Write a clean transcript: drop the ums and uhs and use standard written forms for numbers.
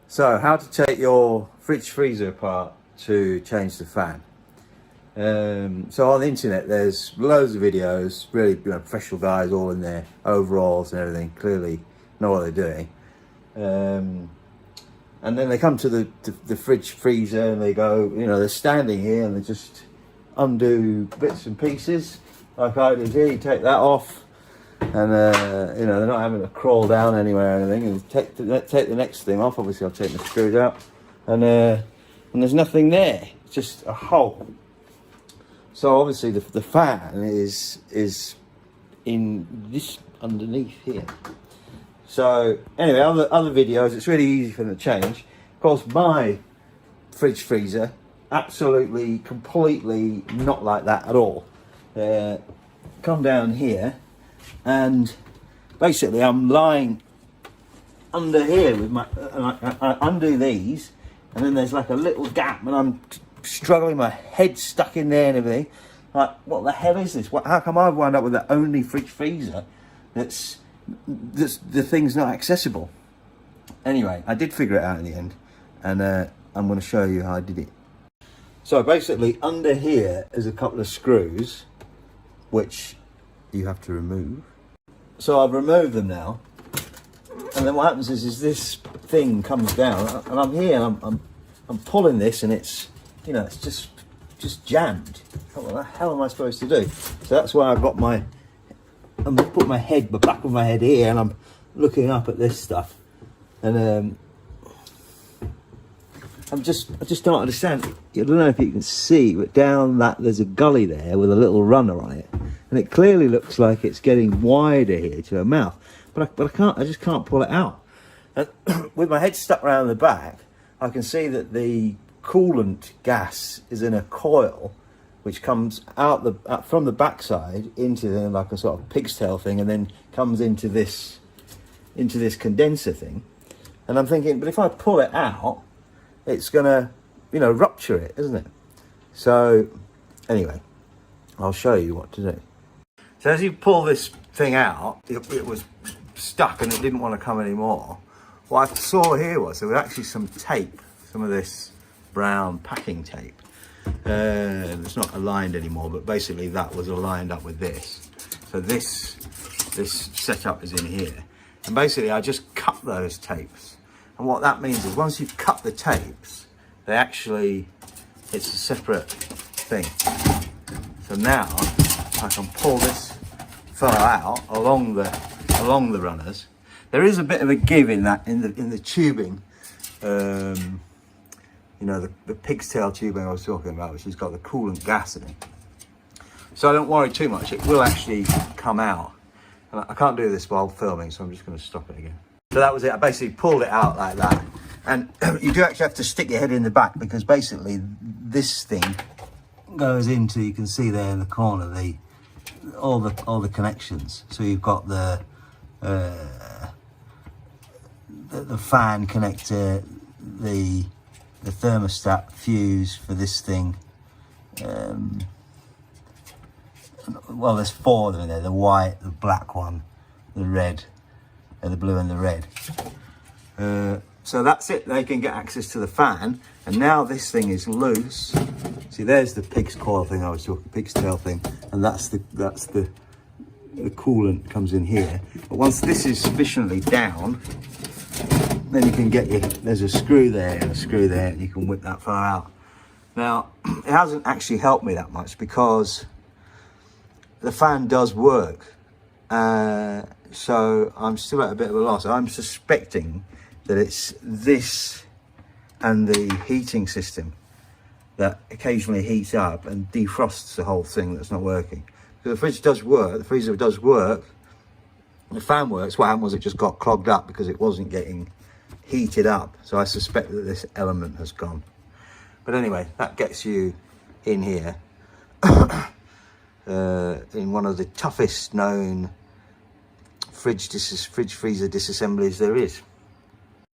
So, how to take your fridge freezer apart to change the fan. So on the internet there's loads of videos, really professional guys all in their overalls and everything, clearly know what they're doing. And then they come to the fridge freezer and they go, they're standing here and they just undo bits and pieces like I did here. You take that off and they're not having to crawl down anywhere or anything, and take the next thing off. Obviously I'll take the screws out and there's nothing there, it's just a hole. So obviously the fan is in this underneath here. So anyway, other videos, it's really easy for them to change. Of course, my fridge freezer, absolutely, completely not like that at all. Come down here, and basically I'm lying under here with my, I undo these, and then there's like a little gap, and I'm struggling, my head stuck in there and everything. Like, what the hell is this? How come I've wound up with the only fridge freezer that's the thing's not accessible? Anyway, I did figure it out in the end, and I'm going to show you how I did it. So basically under here is a couple of screws which you have to remove. So I've removed them now, and then what happens is this thing comes down, and I'm here and I'm pulling this, and it's it's just jammed. What the hell am I supposed to do? So that's why I've got I'm put the back of my head here, and I'm looking up at this stuff, and I just don't understand. I don't know if you can see, but down that there's a gully there with a little runner on it, and it clearly looks like it's getting wider here to a mouth, but I just can't pull it out. And with my head stuck around the back, I can see that the coolant gas is in a coil which comes out from the backside into like a sort of pig's tail thing, and then comes into this condenser thing. And I'm thinking, but if I pull it out, it's gonna rupture it, isn't it? So anyway, I'll show you what to do. So as you pull this thing out, it was stuck and it didn't want to come anymore. What I saw here was there was actually some tape, some of this brown packing tape. It's not aligned anymore, but basically that was aligned up with this. So this setup is in here, and basically I just cut those tapes. And what that means is once you've cut the tapes, it's a separate thing. So now I can pull this fella out along the runners. There is a bit of a give in the tubing. The pig's tail tubing I was talking about, which has got the coolant gas in it. So don't worry too much, it will actually come out. And I can't do this while filming, so I'm just going to stop it again. So that was it. I basically pulled it out like that. And you do actually have to stick your head in the back, because basically this thing goes into, you can see there in the corner, all the connections. So you've got the fan connector, the thermostat fuse for this thing. Well, there's 4 of them in there: the white, the black one, the red, the blue and the red. So that's it. They can get access to the fan, and now this thing is loose. See, there's the pig's coil thing I was talking, pig's tail thing, and that's the coolant comes in here. But once this is sufficiently down, then you can there's a screw there and a screw there, and you can whip that far out. Now, it hasn't actually helped me that much, because the fan does work. So I'm still at a bit of a loss. I'm suspecting that it's this and the heating system that occasionally heats up and defrosts the whole thing that's not working. So the fridge does work, the freezer does work, the fan works. What happened was it just got clogged up because it wasn't getting heated up. So I suspect that this element has gone. But anyway, that gets you in here in one of the toughest known fridge freezer disassemblies there is.